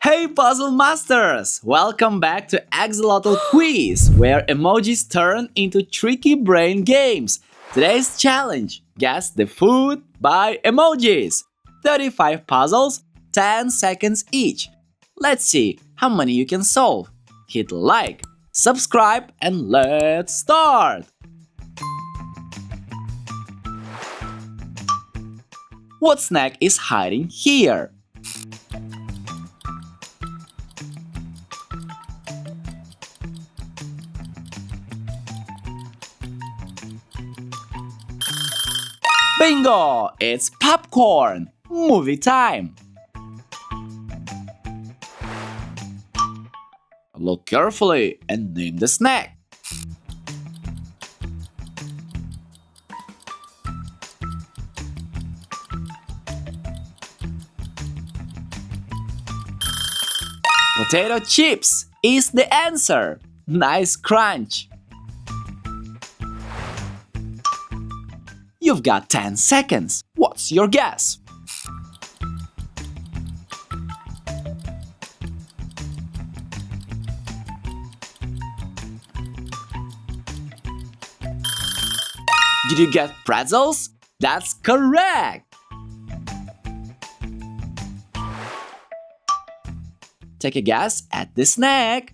Hey Puzzle Masters! Welcome back to Emoji Quiz, where emojis turn into tricky brain games. Today's challenge: guess the food by emojis. 35 puzzles, 10 seconds each. Let's see how many you can solve. Hit like, subscribe, and let's start! What snack is hiding here? Bingo! It's popcorn! Movie time! Look carefully and name the snack. Potato chips is the answer. Nice crunch. You've got 10 seconds. What's your guess? Did you get pretzels? That's correct! Take a guess at the snack.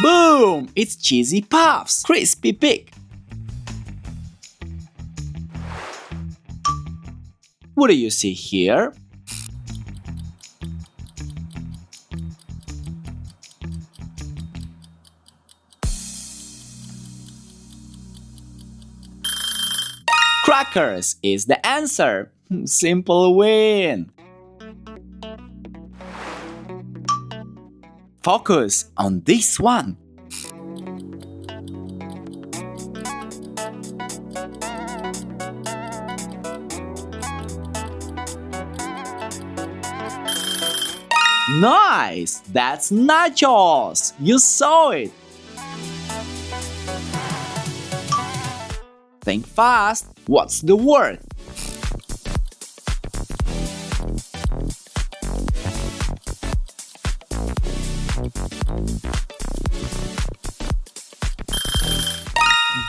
Boom! It's cheesy puffs, crispy pig. What do you see here? Crackers is the answer. Simple win. Focus on this one. Nice! That's nachos! You saw it! Think fast. What's the word?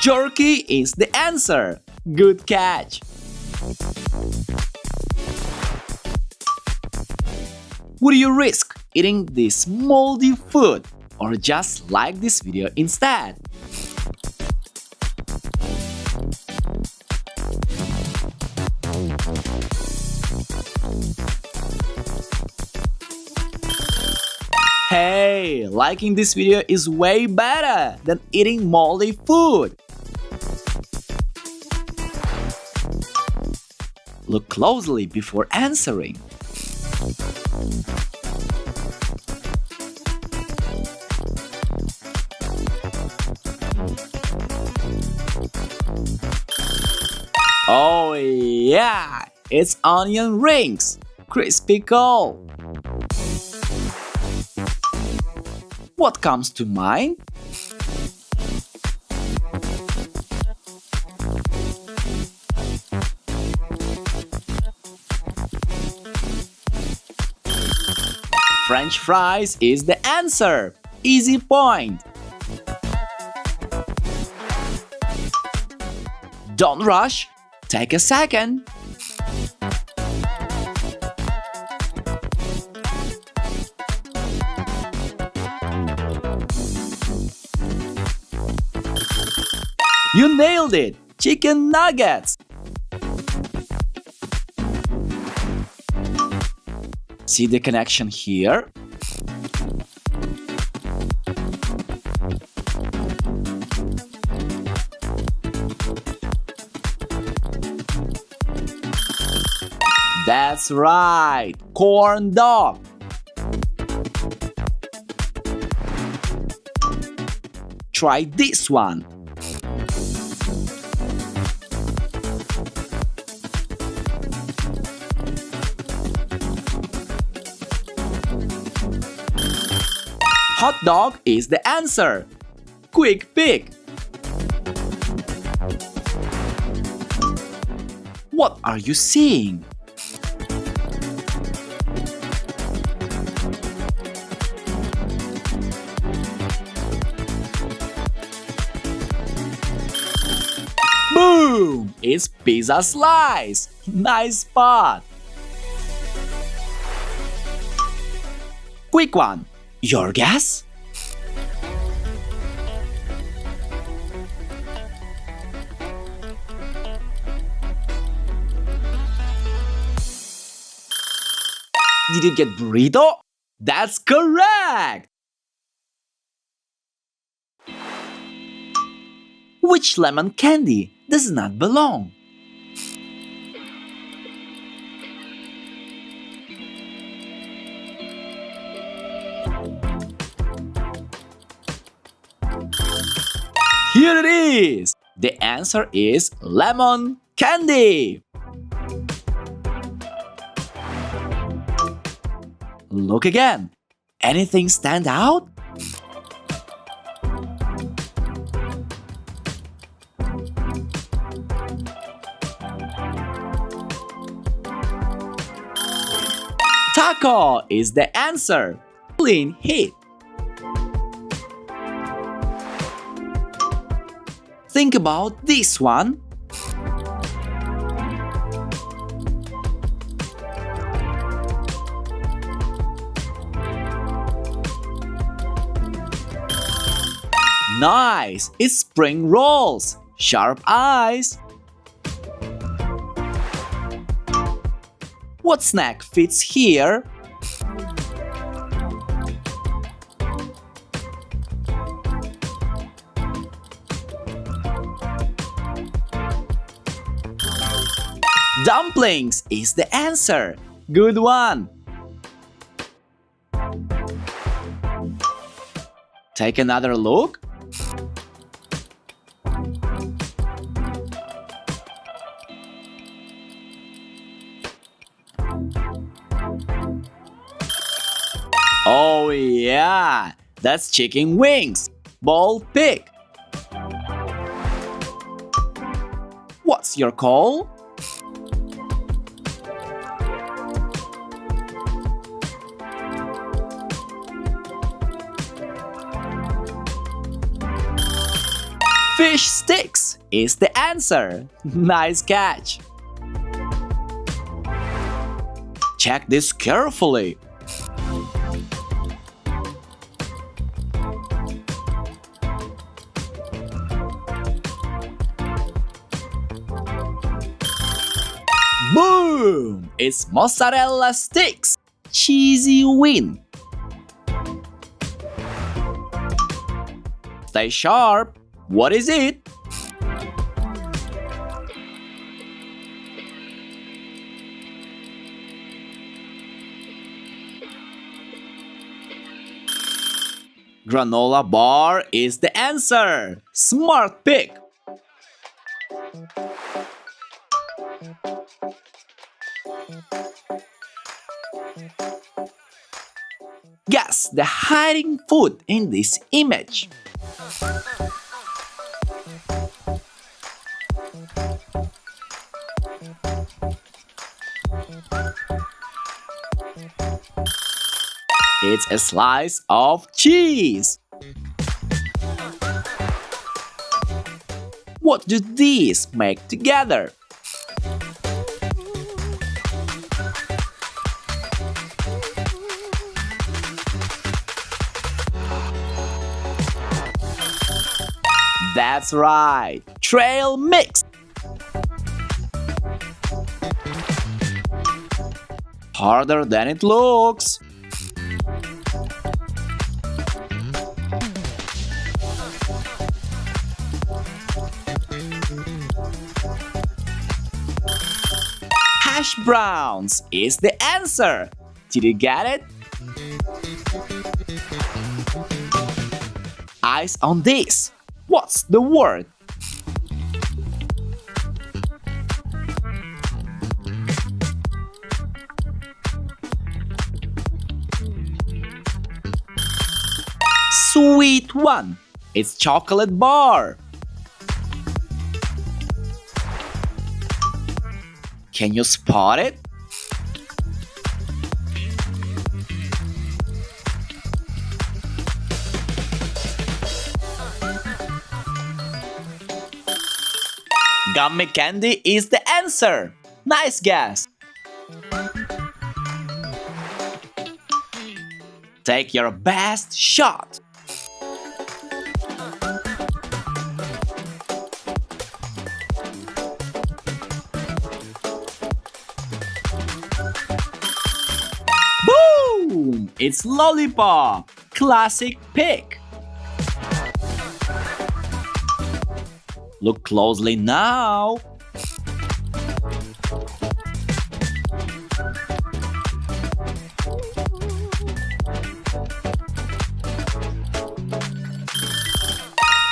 Jerky is the answer. Good catch. Would you risk eating this moldy food or just like this video instead? Hey, liking this video is way better than eating moldy food. Look closely before answering. Oh yeah, it's onion rings, crispy cold. What comes to mind? French fries is the answer. Easy point. Don't rush. Take a second. You nailed it! Chicken nuggets! See the connection here? That's right! Corn dog! Try this one! Hot dog is the answer. Quick pick! What are you seeing? Boom! It's pizza slice! Nice spot! Quick one! Your guess? Did you get burrito? That's correct! Which lemon candy does not belong? Here it is! The answer is lemon candy! Look again. Anything stand out? Taco is the answer. Clean hit. Think about this one. Nice! It's spring rolls. Sharp eyes. What snack fits here? Dumplings is the answer. Good one. Take another look. Oh yeah, that's chicken wings. Bold pick. What's your call? Fish sticks is the answer. Nice catch. Check this carefully. Boom! It's mozzarella sticks. Cheesy win. Stay sharp. What is it? Granola bar is the answer. Smart pick. Guess the hiding food in this image. It's a slice of cheese. What do these make together? That's right, trail mix. Harder than it looks. Hash browns is the answer. Did you get it? Eyes on this. What's the word? Sweet one. It's chocolate bar. Can you spot it? Gummy candy is the answer. Nice guess. Take your best shot. Boom! It's lollipop. Classic pick. Look closely now.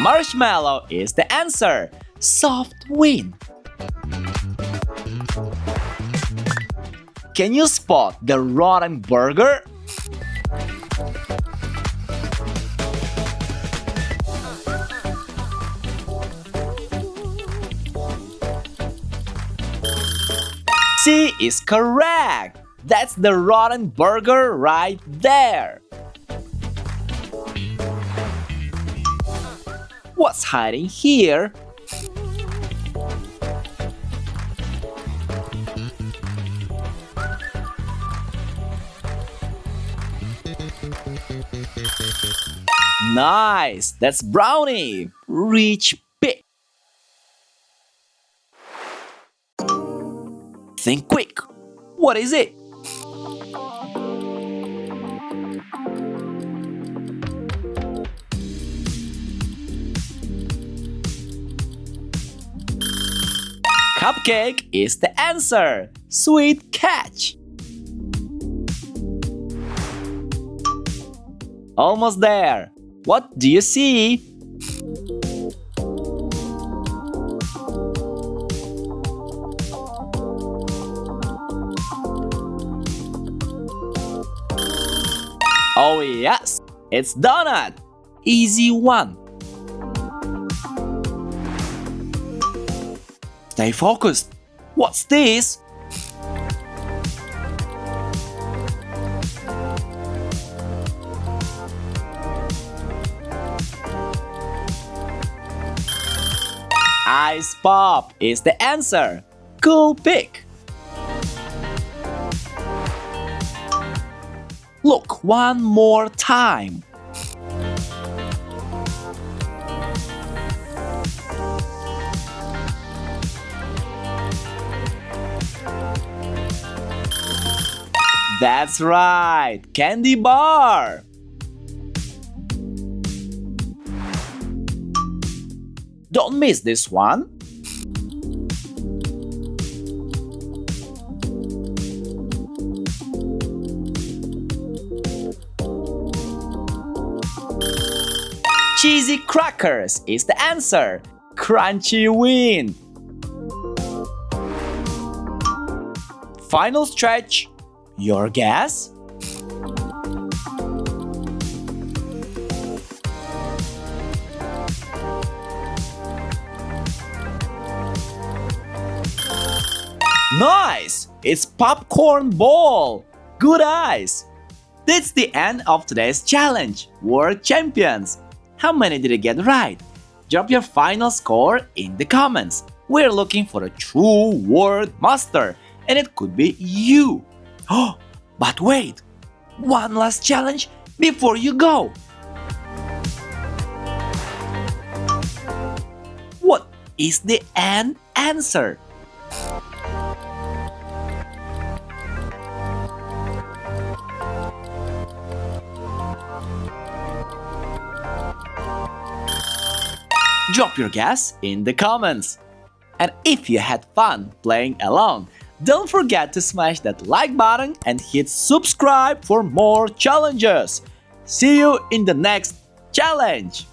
Marshmallow is the answer. Soft win. Can you spot the rotten burger? C is correct. That's the rotten burger right there. What's hiding here? Nice! That's brownie! Rich pick! Think quick! What is it? Cupcake is the answer. Sweet catch. Almost there. What do you see? Oh yes, it's donut. Easy one. Stay focused. What's this? Ice pop is the answer. Cool pick. Look one more time. That's right, candy bar. Don't miss this one. Cheesy crackers is the answer. Crunchy win. Final stretch. Your guess? Nice! It's popcorn ball. Good eyes. That's the end of today's challenge. World champions. How many did you get right? Drop your final score in the comments. We're looking for a true world master, and it could be you. Oh, but wait! One last challenge before you go. What is the answer? Drop your guess in the comments. And if you had fun playing along, don't forget to smash that like button and hit subscribe for more challenges. See you in the next challenge!